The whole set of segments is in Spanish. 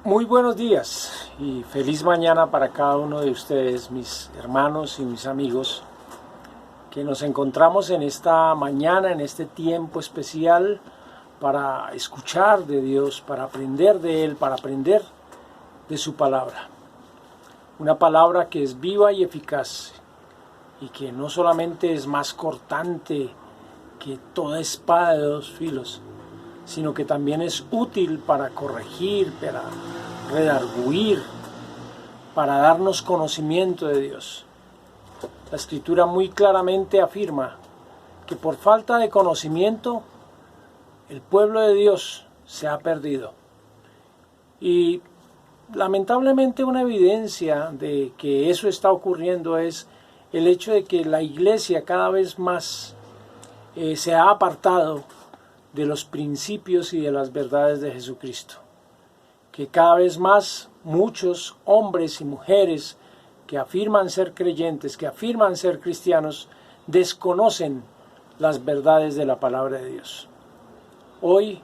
Muy buenos días y feliz mañana para cada uno de ustedes, mis hermanos y mis amigos, que nos encontramos en esta mañana, en este tiempo especial para escuchar de Dios, para aprender de Él, para aprender de su palabra. Una palabra que es viva y eficaz y que no solamente es más cortante que toda espada de dos filos, sino que también es útil para corregir, para redarguir, para darnos conocimiento de Dios. La Escritura muy claramente afirma que por falta de conocimiento el pueblo de Dios se ha perdido. Y lamentablemente una evidencia de que eso está ocurriendo es el hecho de que la iglesia cada vez más se ha apartado de los principios y de las verdades de Jesucristo. Que cada vez más muchos hombres y mujeres que afirman ser creyentes, que afirman ser cristianos, desconocen las verdades de la palabra de Dios. Hoy,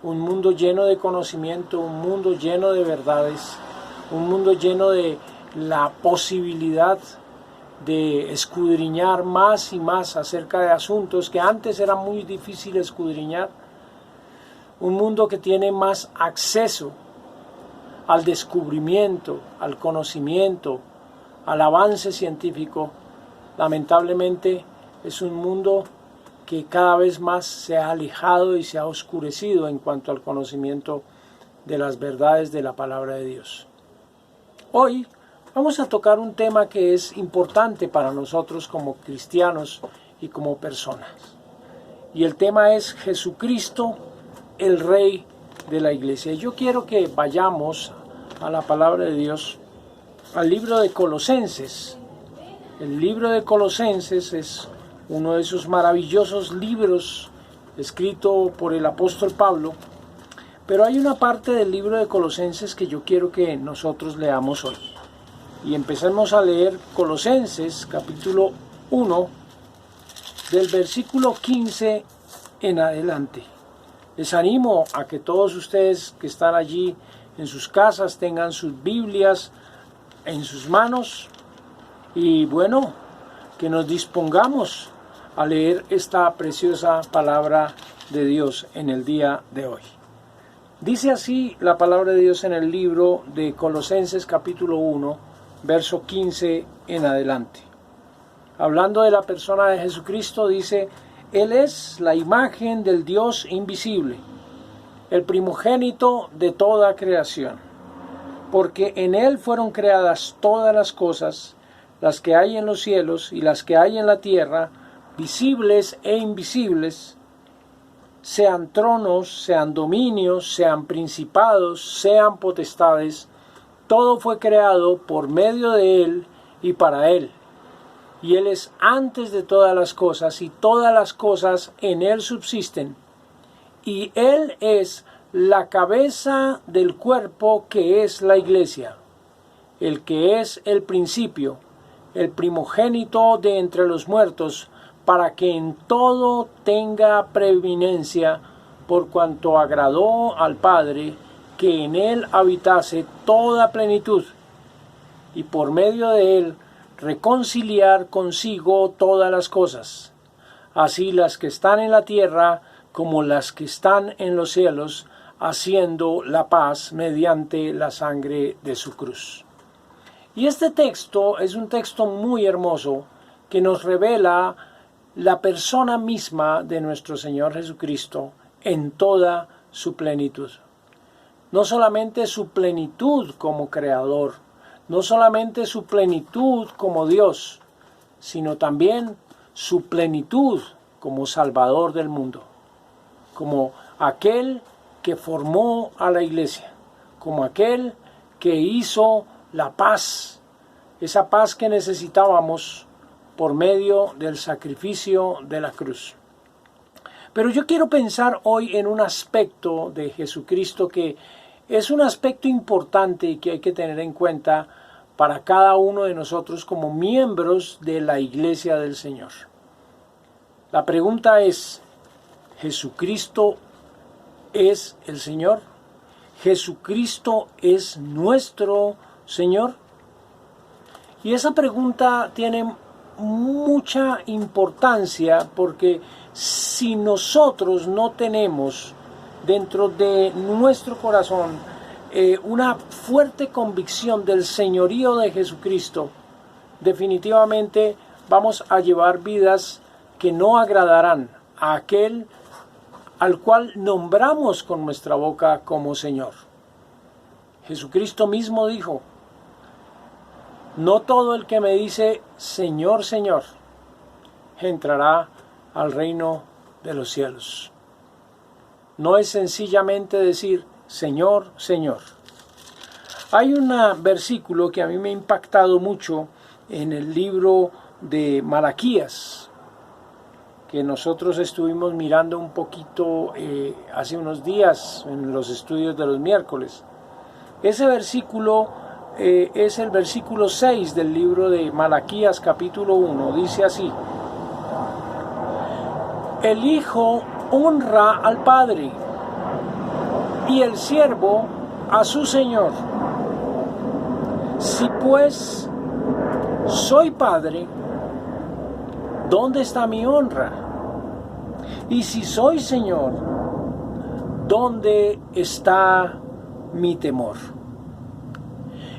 un mundo lleno de conocimiento, un mundo lleno de verdades, un mundo lleno de la posibilidad de escudriñar más y más acerca de asuntos que antes era muy difícil escudriñar, un mundo que tiene más acceso al descubrimiento, al conocimiento, al avance científico. Lamentablemente es un mundo que cada vez más se ha alejado y se ha oscurecido en cuanto al conocimiento de las verdades de la palabra de Dios. Hoy vamos a tocar un tema que es importante para nosotros como cristianos y como personas. Y el tema es Jesucristo, el Rey de la Iglesia. Yo quiero que vayamos a la palabra de Dios, al libro de Colosenses. El libro de Colosenses es uno de esos maravillosos libros escrito por el apóstol Pablo, pero hay una parte del libro de Colosenses que yo quiero que nosotros leamos hoy. Y empecemos a leer Colosenses capítulo 1 del versículo 15 en adelante. Les animo a que todos ustedes que están allí en sus casas tengan sus Biblias en sus manos y bueno, que nos dispongamos a leer esta preciosa palabra de Dios en el día de hoy. Dice así la palabra de Dios en el libro de Colosenses capítulo 1, verso 15 en adelante. Hablando de la persona de Jesucristo, dice: Él es la imagen del Dios invisible, el primogénito de toda creación, porque en Él fueron creadas todas las cosas, las que hay en los cielos y las que hay en la tierra, visibles e invisibles, sean tronos, sean dominios, sean principados, sean potestades. Todo fue creado por medio de Él y para Él. Y Él es antes de todas las cosas, y todas las cosas en Él subsisten. Y Él es la cabeza del cuerpo que es la iglesia, el que es el principio, el primogénito de entre los muertos, para que en todo tenga preeminencia, por cuanto agradó al Padre que en Él habitase toda plenitud, y por medio de Él reconciliar consigo todas las cosas, así las que están en la tierra como las que están en los cielos, haciendo la paz mediante la sangre de su cruz. Y este texto es un texto muy hermoso que nos revela la persona misma de nuestro Señor Jesucristo en toda su plenitud. No solamente su plenitud como creador, no solamente su plenitud como Dios, sino también su plenitud como Salvador del mundo, como aquel que formó a la iglesia, como aquel que hizo la paz, esa paz que necesitábamos por medio del sacrificio de la cruz. Pero yo quiero pensar hoy en un aspecto de Jesucristo que es un aspecto importante y que hay que tener en cuenta para cada uno de nosotros como miembros de la Iglesia del Señor. La pregunta es: ¿Jesucristo es el Señor? ¿Jesucristo es nuestro Señor? Y esa pregunta tiene mucha importancia porque si nosotros no tenemos dentro de nuestro corazón una fuerte convicción del señorío de Jesucristo, definitivamente vamos a llevar vidas que no agradarán a aquel al cual nombramos con nuestra boca como Señor. Jesucristo mismo dijo: no todo el que me dice Señor, Señor, entrará al reino de los cielos. No es sencillamente decir Señor, Señor. Hay un versículo que a mí me ha impactado mucho en el libro de Malaquías, que nosotros estuvimos mirando un poquito hace unos días en los estudios de los miércoles. Ese versículo es el versículo 6 del libro de Malaquías capítulo 1. Dice así: el Hijo honra al Padre y el siervo a su Señor. Si pues soy Padre, ¿dónde está mi honra? Y si soy Señor, ¿dónde está mi temor?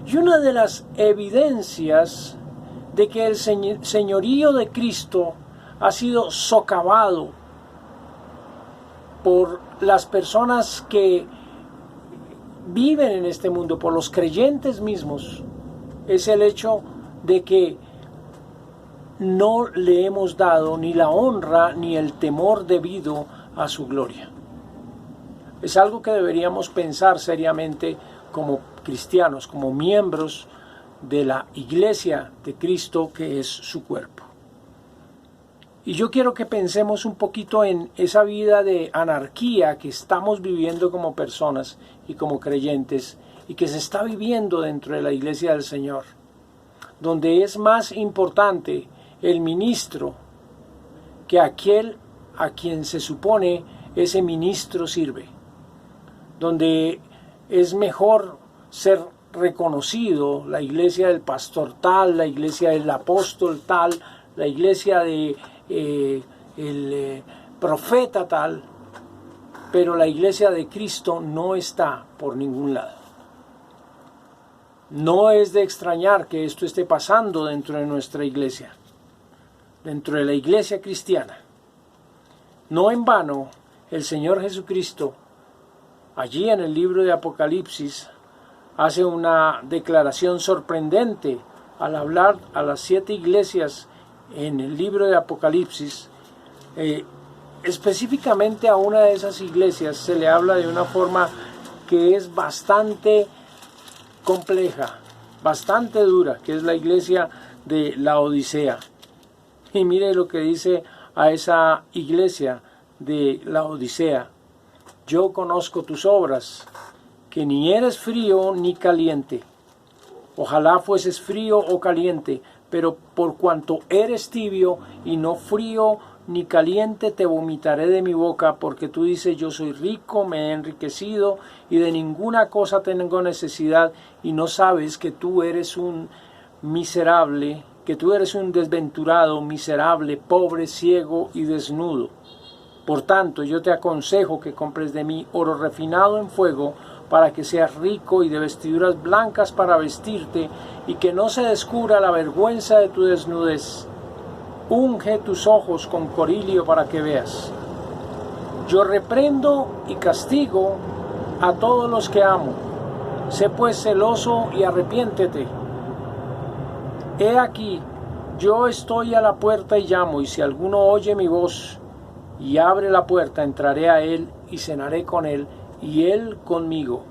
Y una de las evidencias de que el señorío de Cristo ha sido socavado por las personas que viven en este mundo, por los creyentes mismos, es el hecho de que no le hemos dado ni la honra ni el temor debido a su gloria. Es algo que deberíamos pensar seriamente como cristianos, como miembros de la Iglesia de Cristo, que es su cuerpo. Y yo quiero que pensemos un poquito en esa vida de anarquía que estamos viviendo como personas y como creyentes, y que se está viviendo dentro de la Iglesia del Señor, donde es más importante el ministro que aquel a quien se supone ese ministro sirve, donde es mejor ser reconocido la iglesia del pastor tal, la iglesia del apóstol tal, la iglesia de el profeta tal, pero la iglesia de Cristo no está por ningún lado. No es de extrañar que esto esté pasando dentro de nuestra iglesia, dentro de la iglesia cristiana. No en vano, el Señor Jesucristo, allí en el libro de Apocalipsis, hace una declaración sorprendente al hablar a las 7 iglesias en el libro de Apocalipsis. Específicamente a una de esas iglesias se le habla de una forma que es bastante compleja, bastante dura, que es la iglesia de Laodicea. Y mire lo que dice a esa iglesia de Laodicea: yo conozco tus obras, que ni eres frío ni caliente. Ojalá fueses frío o caliente, pero por cuanto eres tibio y no frío ni caliente, te vomitaré de mi boca, porque tú dices: yo soy rico, me he enriquecido y de ninguna cosa tengo necesidad, y no sabes que tú eres un miserable, que tú eres un desventurado, miserable, pobre, ciego y desnudo. Por tanto, yo te aconsejo que compres de mí oro refinado en fuego, para que seas rico, y de vestiduras blancas para vestirte, y que no se descubra la vergüenza de tu desnudez. Unge tus ojos con corilio para que veas. Yo reprendo y castigo a todos los que amo. Sé pues celoso y arrepiéntete. He aquí, yo estoy a la puerta y llamo, y si alguno oye mi voz y abre la puerta, entraré a él y cenaré con él y él conmigo.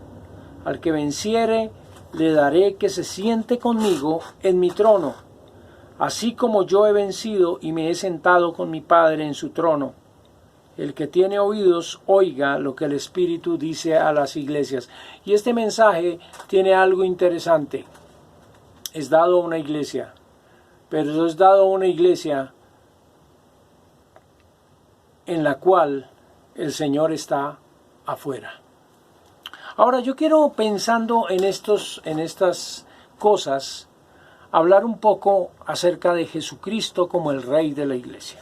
Al que venciere, le daré que se siente conmigo en mi trono, así como yo he vencido y me he sentado con mi Padre en su trono. El que tiene oídos, oiga lo que el Espíritu dice a las iglesias. Y este mensaje tiene algo interesante. Es dado a una iglesia, pero es dado a una iglesia en la cual el Señor está afuera. Ahora yo quiero, pensando en estas cosas, hablar un poco acerca de Jesucristo como el Rey de la Iglesia.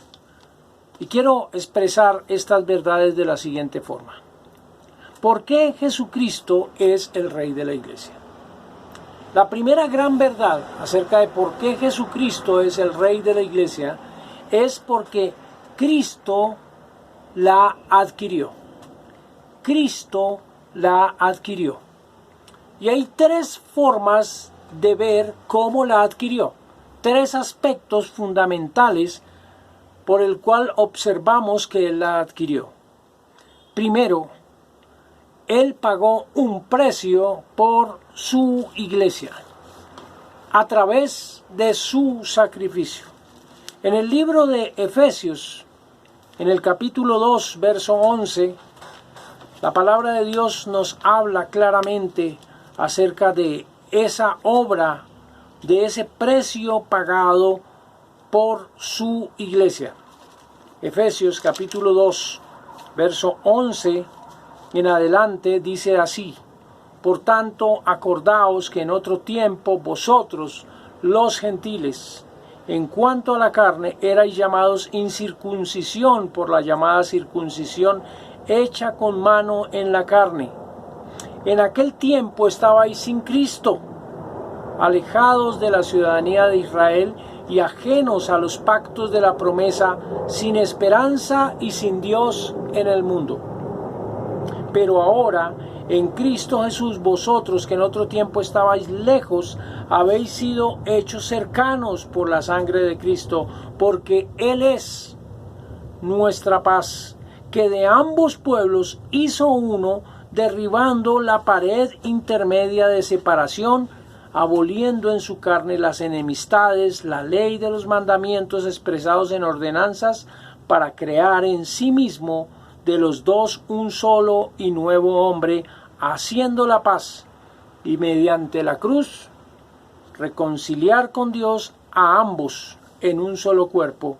Y quiero expresar estas verdades de la siguiente forma. ¿Por qué Jesucristo es el Rey de la Iglesia? La primera gran verdad acerca de por qué Jesucristo es el Rey de la Iglesia es porque Cristo la adquirió. Cristo la adquirió. Y hay tres formas de ver cómo la adquirió. Tres aspectos fundamentales por el cual observamos que Él la adquirió. Primero, Él pagó un precio por su iglesia a través de su sacrificio. En el libro de Efesios, en el capítulo 2, verso 11, la palabra de Dios nos habla claramente acerca de esa obra, de ese precio pagado por su iglesia. Efesios capítulo 2, verso 11 en adelante dice así: por tanto, acordaos que en otro tiempo vosotros, los gentiles, en cuanto a la carne, erais llamados incircuncisión por la llamada circuncisión hecha con mano en la carne. En aquel tiempo estabais sin Cristo, alejados de la ciudadanía de Israel y ajenos a los pactos de la promesa, sin esperanza y sin Dios en el mundo. Pero ahora, en Cristo Jesús, vosotros que en otro tiempo estabais lejos, habéis sido hechos cercanos por la sangre de Cristo, porque Él es nuestra paz, que de ambos pueblos hizo uno, derribando la pared intermedia de separación, aboliendo en su carne las enemistades, la ley de los mandamientos expresados en ordenanzas, para crear en sí mismo de los dos un solo y nuevo hombre, haciendo la paz, y mediante la cruz reconciliar con Dios a ambos en un solo cuerpo,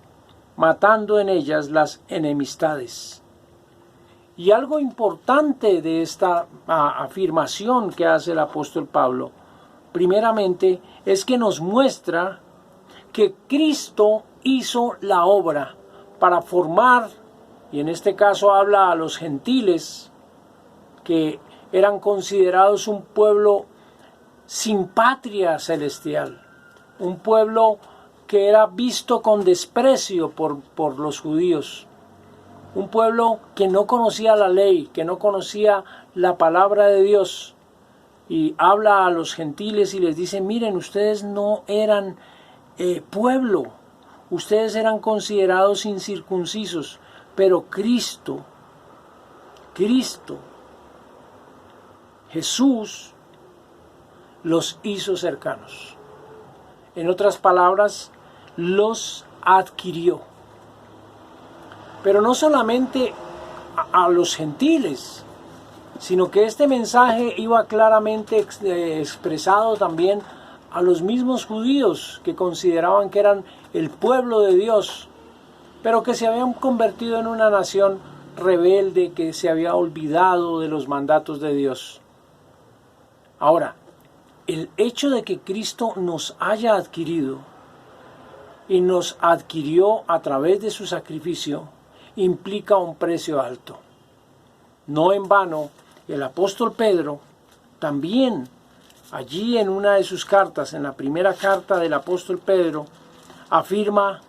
matando en ellas las enemistades. Y algo importante de esta afirmación que hace el apóstol Pablo, primeramente, es que nos muestra que Cristo hizo la obra para formar, y en este caso habla a los gentiles, que eran considerados un pueblo sin patria celestial, un pueblo que era visto con desprecio por los judíos, un pueblo que no conocía la ley, que no conocía la palabra de Dios, y habla a los gentiles y les dice: miren, ustedes no eran pueblo, ustedes eran considerados incircuncisos, pero Cristo, Jesús, los hizo cercanos. En otras palabras, los adquirió. Pero no solamente a los gentiles, sino que este mensaje iba claramente expresado también a los mismos judíos, que consideraban que eran el pueblo de Dios, pero que se habían convertido en una nación rebelde, que se había olvidado de los mandatos de Dios. Ahora, el hecho de que Cristo nos haya adquirido y nos adquirió a través de su sacrificio implica un precio alto. No en vano, el apóstol Pedro también, allí en una de sus cartas, en la primera carta del apóstol Pedro, afirma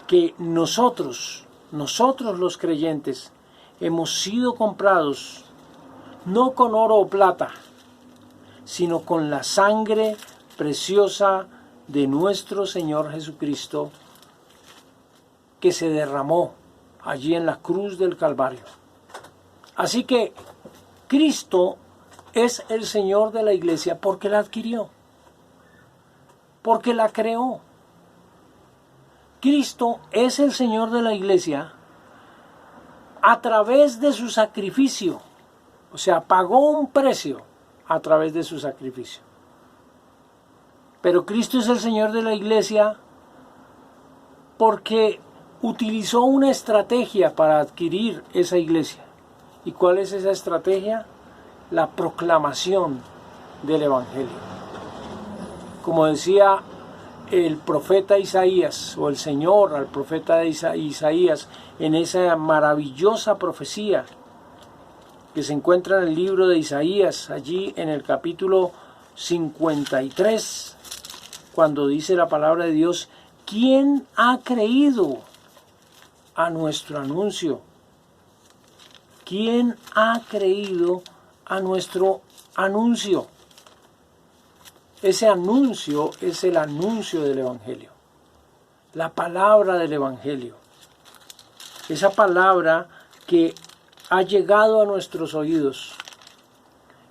que nosotros los creyentes, hemos sido comprados no con oro o plata, sino con la sangre preciosa de nuestro Señor Jesucristo, que se derramó allí en la cruz del Calvario. Así que Cristo es el Señor de la iglesia porque la adquirió, porque la creó. Cristo es el Señor de la iglesia a través de su sacrificio, o sea, pagó un precio a través de su sacrificio. Pero Cristo es el Señor de la iglesia porque utilizó una estrategia para adquirir esa iglesia. ¿Y cuál es esa estrategia? la proclamación del Evangelio. Como decía el profeta Isaías, o el Señor al profeta Isaías, en esa maravillosa profecía que se encuentra en el libro de Isaías, allí en el capítulo 53, cuando dice la palabra de Dios: ¿quién ha creído a nuestro anuncio? ¿Quién ha creído a nuestro anuncio? Ese anuncio es el anuncio del Evangelio, la palabra del Evangelio. Esa palabra que ha llegado a nuestros oídos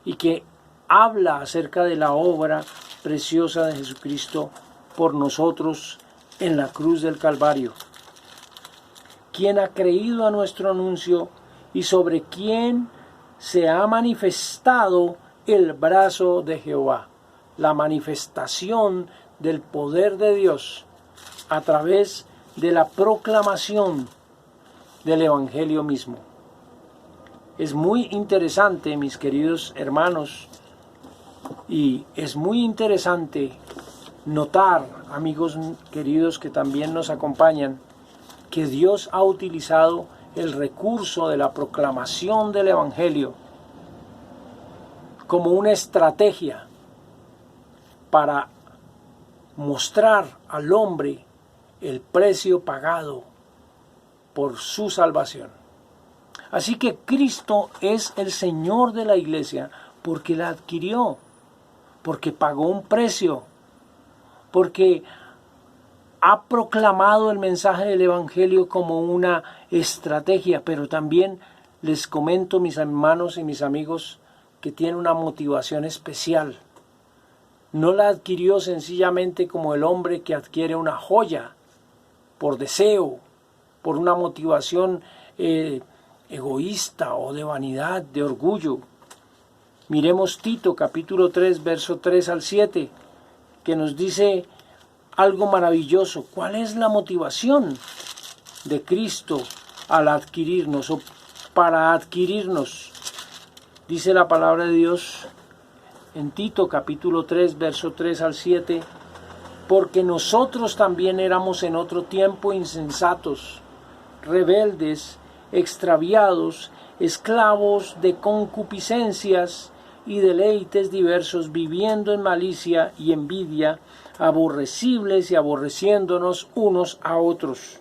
y que habla acerca de la obra preciosa de Jesucristo por nosotros en la cruz del Calvario. ¿Quién ha creído a nuestro anuncio y sobre quién se ha manifestado el brazo de Jehová? La manifestación del poder de Dios a través de la proclamación del Evangelio mismo. Es muy interesante, mis queridos hermanos, y es muy interesante notar, amigos queridos que también nos acompañan, que Dios ha utilizado el recurso de la proclamación del Evangelio como una estrategia para mostrar al hombre el precio pagado por su salvación. Así que Cristo es el Señor de la iglesia porque la adquirió, porque pagó un precio, porque ha proclamado el mensaje del Evangelio como una estrategia, pero también les comento, mis hermanos y mis amigos, que tiene una motivación especial. No la adquirió sencillamente como el hombre que adquiere una joya, por deseo, por una motivación egoísta o de vanidad, de orgullo. Miremos Tito capítulo 3, verso 3 al 7, que nos dice algo maravilloso. ¿Cuál es la motivación de Cristo al adquirirnos o para adquirirnos? Dice la palabra de Dios en Tito capítulo 3, verso 3 al 7, porque nosotros también éramos en otro tiempo insensatos, rebeldes, extraviados, esclavos de concupiscencias y deleites diversos, viviendo en malicia y envidia, aborrecibles y aborreciéndonos unos a otros.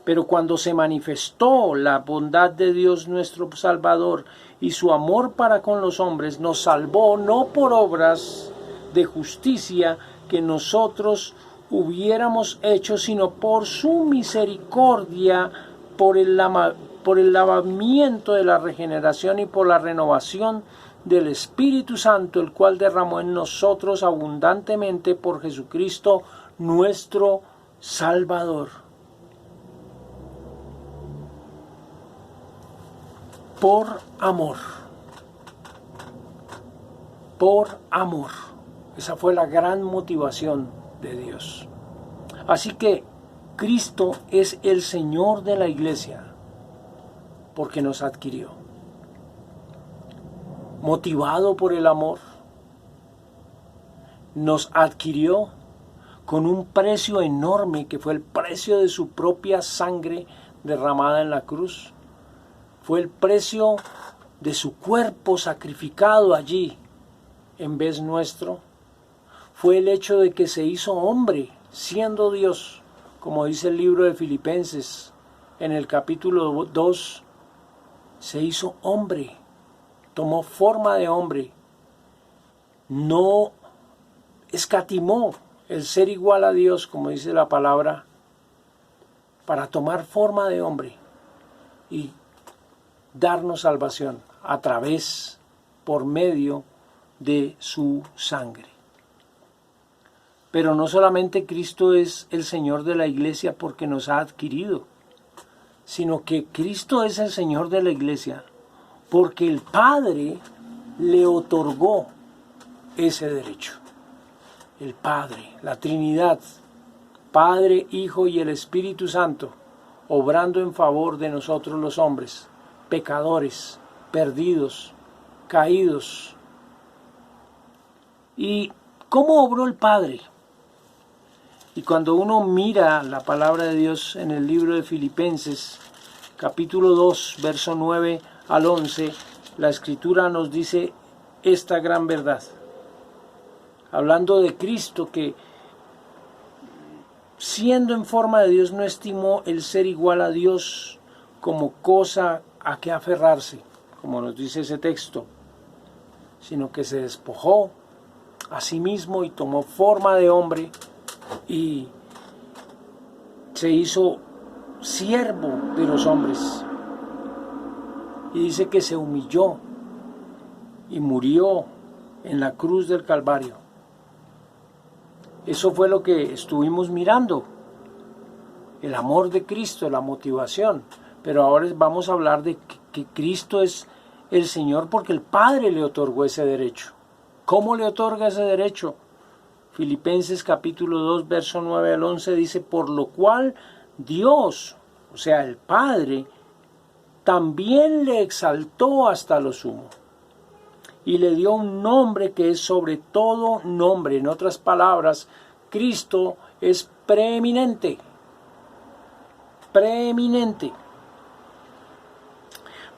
Pero cuando se manifestó la bondad de Dios nuestro Salvador y su amor para con los hombres, nos salvó no por obras de justicia que nosotros hubiéramos hecho, sino por su misericordia, por el lavamiento de la regeneración y por la renovación del Espíritu Santo, el cual derramó en nosotros abundantemente por Jesucristo nuestro Salvador. Por amor. Por amor. Esa fue la gran motivación de Dios. Así que Cristo es el Señor de la iglesia porque nos adquirió. Motivado por el amor, nos adquirió con un precio enorme que fue el precio de su propia sangre derramada en la cruz. Fue el precio de su cuerpo sacrificado allí en vez nuestro. Fue el hecho de que se hizo hombre, siendo Dios, como dice el libro de Filipenses en el capítulo 2, se hizo hombre, tomó forma de hombre, no escatimó el ser igual a Dios, como dice la palabra, para tomar forma de hombre y darnos salvación a través, por medio de su sangre. Pero no solamente Cristo es el Señor de la iglesia porque nos ha adquirido, sino que Cristo es el Señor de la iglesia porque el Padre le otorgó ese derecho. El Padre, la Trinidad, Padre, Hijo y el Espíritu Santo, obrando en favor de nosotros los hombres, pecadores, perdidos, caídos. ¿Y cómo obró el Padre? Y cuando uno mira la palabra de Dios en el libro de Filipenses, capítulo 2, verso 9 al 11, la Escritura nos dice esta gran verdad. Hablando de Cristo, que siendo en forma de Dios no estimó el ser igual a Dios como cosa a que aferrarse, como nos dice ese texto, sino que se despojó a sí mismo y tomó forma de hombre y se hizo siervo de los hombres. Y dice que se humilló y murió en la cruz del Calvario. Eso fue lo que estuvimos mirando, el amor de Cristo, la motivación. Pero ahora vamos a hablar de que Cristo es el Señor porque el Padre le otorgó ese derecho. ¿Cómo le otorga ese derecho? Filipenses capítulo 2, verso 9 al 11 dice, por lo cual Dios, o sea, el Padre, también le exaltó hasta lo sumo y le dio un nombre que es sobre todo nombre. En otras palabras, Cristo es preeminente, preeminente,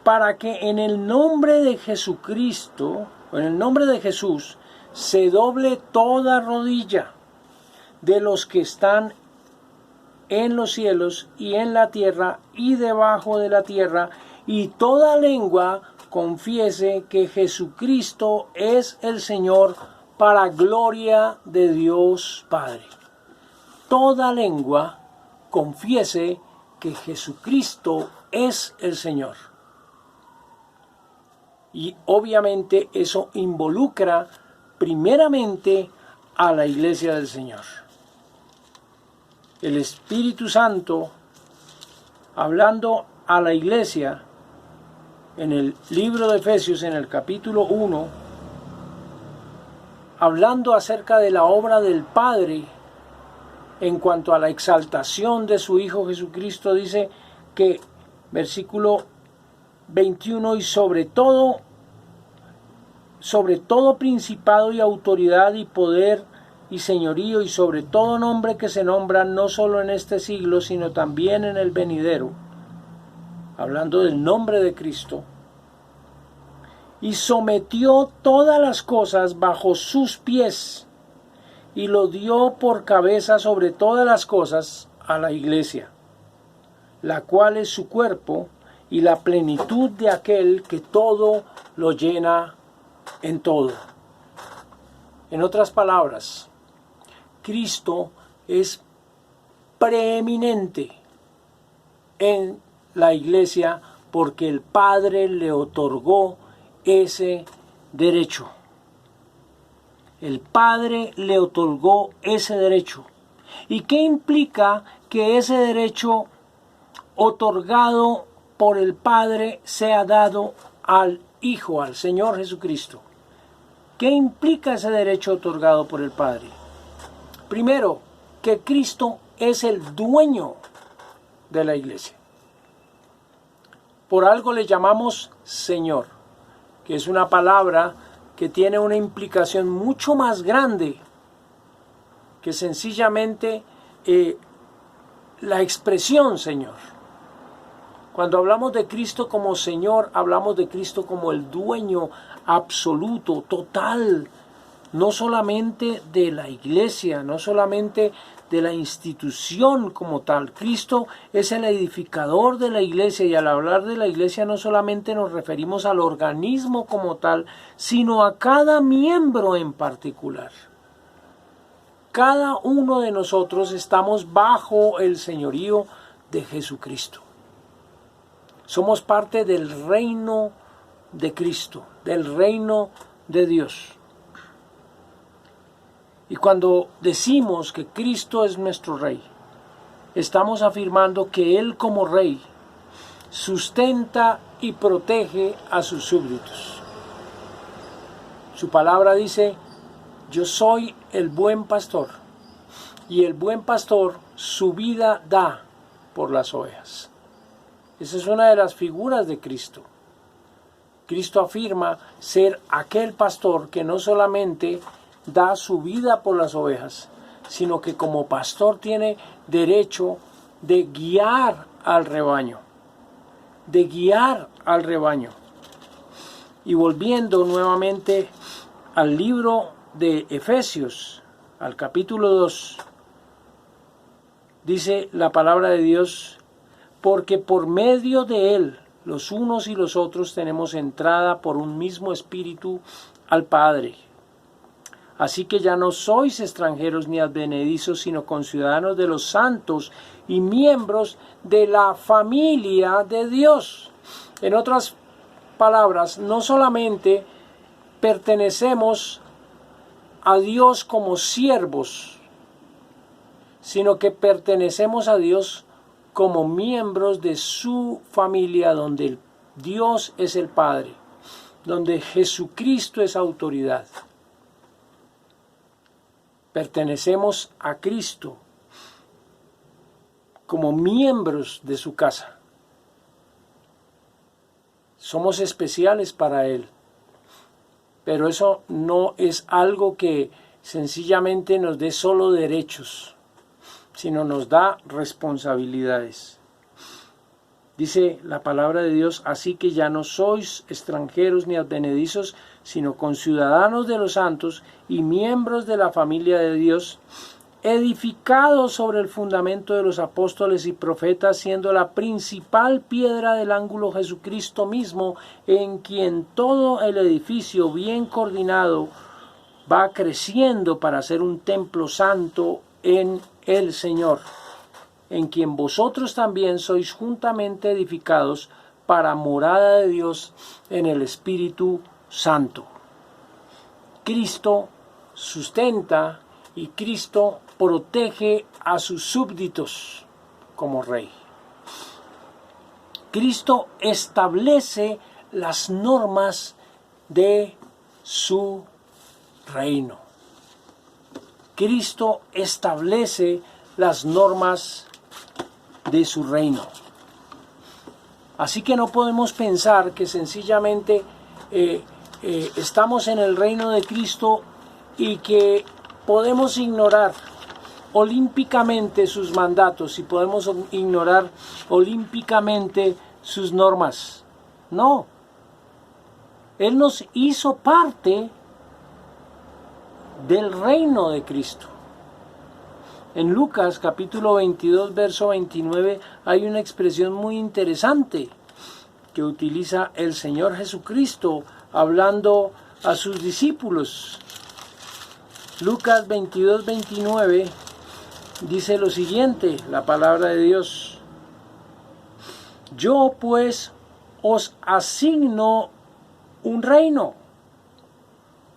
para que en el nombre de Jesucristo, en el nombre de Jesús, se doble toda rodilla de los que están en los cielos y en la tierra y debajo de la tierra, y toda lengua confiese que Jesucristo es el Señor, para gloria de Dios Padre. Toda lengua confiese que Jesucristo es el Señor. Y obviamente eso involucra primeramente a la iglesia del Señor. El Espíritu Santo, hablando a la iglesia, en el libro de Efesios, en el capítulo 1, hablando acerca de la obra del Padre, en cuanto a la exaltación de su Hijo Jesucristo, dice que, versículo 21, y sobre todo principado y autoridad y poder y señorío y sobre todo nombre que se nombra no solo en este siglo, sino también en el venidero, hablando del nombre de Cristo, y sometió todas las cosas bajo sus pies y lo dio por cabeza sobre todas las cosas a la iglesia, la cual es su cuerpo y la plenitud de aquel que todo lo llena en todo. En otras palabras, Cristo es preeminente en la iglesia porque el Padre le otorgó ese derecho. El Padre le otorgó ese derecho. ¿Y qué implica que ese derecho otorgado por el Padre sea dado al Hijo, al Señor Jesucristo? ¿Qué implica ese derecho otorgado por el Padre? Primero, que Cristo es el dueño de la iglesia. Por algo le llamamos Señor, que es una palabra que tiene una implicación mucho más grande que sencillamente la expresión Señor. Cuando hablamos de Cristo como Señor, hablamos de Cristo como el dueño absoluto, total, no solamente de la iglesia, no solamente de la institución como tal. Cristo es el edificador de la iglesia, y al hablar de la iglesia no solamente nos referimos al organismo como tal, sino a cada miembro en particular. Cada uno de nosotros estamos bajo el señorío de Jesucristo. Somos parte del reino de Cristo, del reino de Dios. Y cuando decimos que Cristo es nuestro Rey, estamos afirmando que Él como Rey sustenta y protege a sus súbditos. Su palabra dice, yo soy el buen pastor, y el buen pastor su vida da por las ovejas. Esa es una de las figuras de Cristo. Cristo afirma ser aquel pastor que no solamente da su vida por las ovejas, sino que como pastor tiene derecho de guiar al rebaño, de guiar al rebaño. Y volviendo nuevamente al libro de Efesios, al capítulo 2, dice la palabra de Dios: porque por medio de Él, los unos y los otros tenemos entrada por un mismo espíritu al Padre. Así que ya no sois extranjeros ni advenedizos, sino conciudadanos de los santos y miembros de la familia de Dios. En otras palabras, no solamente pertenecemos a Dios como siervos, sino que pertenecemos a Dios como miembros de su familia, donde Dios es el Padre, donde Jesucristo es autoridad. Pertenecemos a Cristo como miembros de su casa. Somos especiales para Él. Pero eso no es algo que sencillamente nos dé solo derechos, sino nos da responsabilidades. Dice la palabra de Dios: así que ya no sois extranjeros ni advenedizos, sino conciudadanos de los santos y miembros de la familia de Dios, edificados sobre el fundamento de los apóstoles y profetas, siendo la principal piedra del ángulo Jesucristo mismo, en quien todo el edificio bien coordinado va creciendo para ser un templo santo en el Señor, en quien vosotros también sois juntamente edificados para morada de Dios en el Espíritu Santo. Cristo sustenta y Cristo protege a sus súbditos como rey. Cristo establece las normas de su reino. Cristo establece las normas de su reino. Así que no podemos pensar que sencillamente estamos en el reino de Cristo y que podemos ignorar olímpicamente sus mandatos y podemos ignorar olímpicamente sus normas. No. Él nos hizo parte del reino de Cristo. En Lucas capítulo 22, verso 29, hay una expresión muy interesante que utiliza el Señor Jesucristo hablando a sus discípulos. Lucas 22, 29 dice lo siguiente, la palabra de Dios: yo pues os asigno un reino,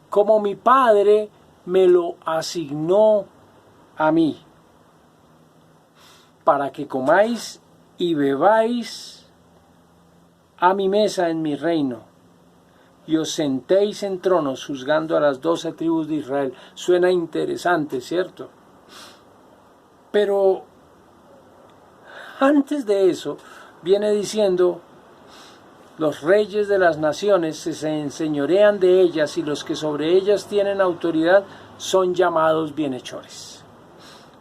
como mi Padre me lo asignó a mí, para que comáis y bebáis a mi mesa en mi reino, y os sentéis en tronos juzgando a las 12 tribus de Israel. Suena interesante, ¿cierto? Pero antes de eso viene diciendo: los reyes de las naciones se enseñorean de ellas, y los que sobre ellas tienen autoridad son llamados bienhechores.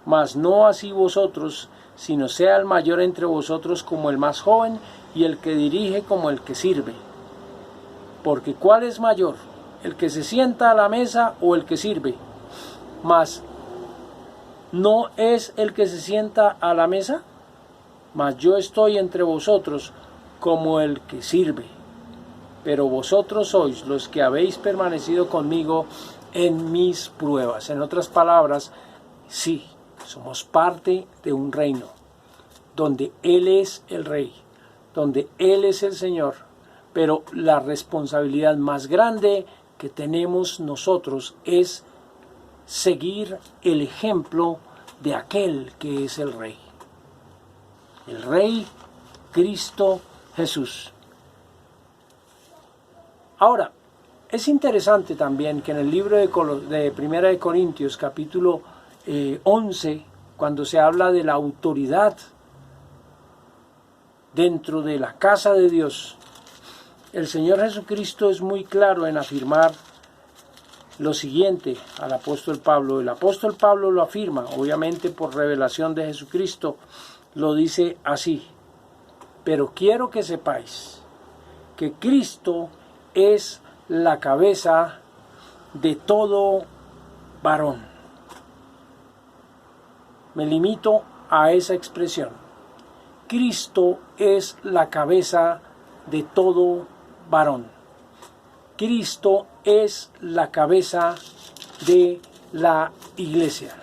Mas no así vosotros, sino sea el mayor entre vosotros como el más joven, y el que dirige como el que sirve. Porque ¿cuál es mayor, el que se sienta a la mesa o el que sirve? Mas ¿no es el que se sienta a la mesa? Mas yo estoy entre vosotros como el que sirve. Pero vosotros sois los que habéis permanecido conmigo en mis pruebas. En otras palabras, sí, somos parte de un reino donde Él es el Rey, donde Él es el Señor, pero la responsabilidad más grande que tenemos nosotros es seguir el ejemplo de aquel que es el Rey. El Rey Cristo Jesús. Ahora, es interesante también que en el libro de Primera de Corintios, capítulo 11, cuando se habla de la autoridad dentro de la casa de Dios, el Señor Jesucristo es muy claro en afirmar lo siguiente al apóstol Pablo. El apóstol Pablo lo afirma, obviamente por revelación de Jesucristo, lo dice así: pero quiero que sepáis que Cristo es la cabeza de todo varón. Me limito a esa expresión. Cristo es la cabeza de todo varón. Cristo es la cabeza de la iglesia.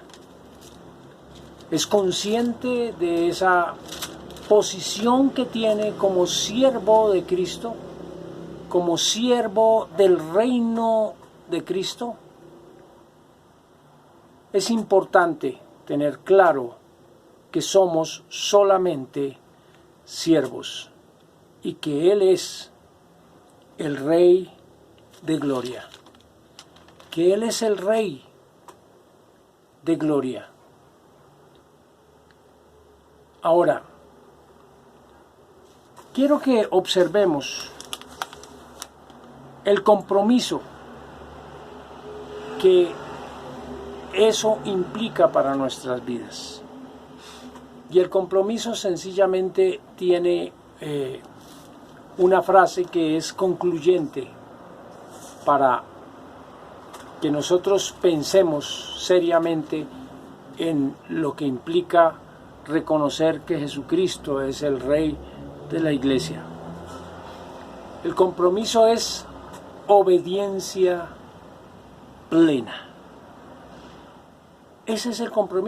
¿Es consciente de esa posición que tiene como siervo de Cristo? Como siervo del reino de Cristo. Es importante tener claro que somos solamente siervos y que Él es el Rey de gloria, que Él es el Rey de gloria. Ahora, quiero que observemos el compromiso que eso implica para nuestras vidas. Y el compromiso sencillamente tiene una frase que es concluyente para que nosotros pensemos seriamente en lo que implica reconocer que Jesucristo es el Rey de la Iglesia. El compromiso es obediencia plena. Ese es el compromiso.